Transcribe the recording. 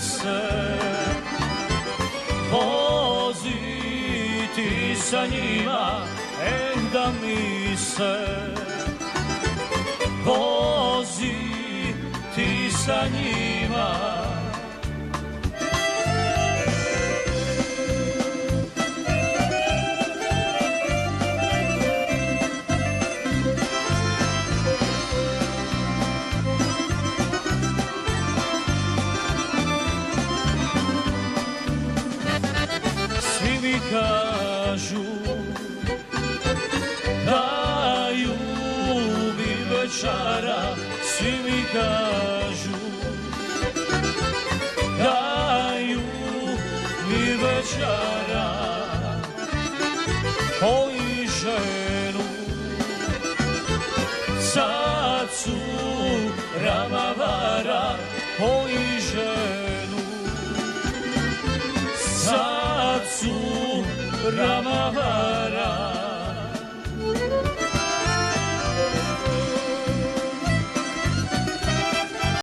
se vozi ti sa njima, da mi se vozi ti sa njima. Svi mi kažu da ljubi večara, svi mi kažu da ljubi večara, koji ženu sad curama vara, koji ženu sad curama vara.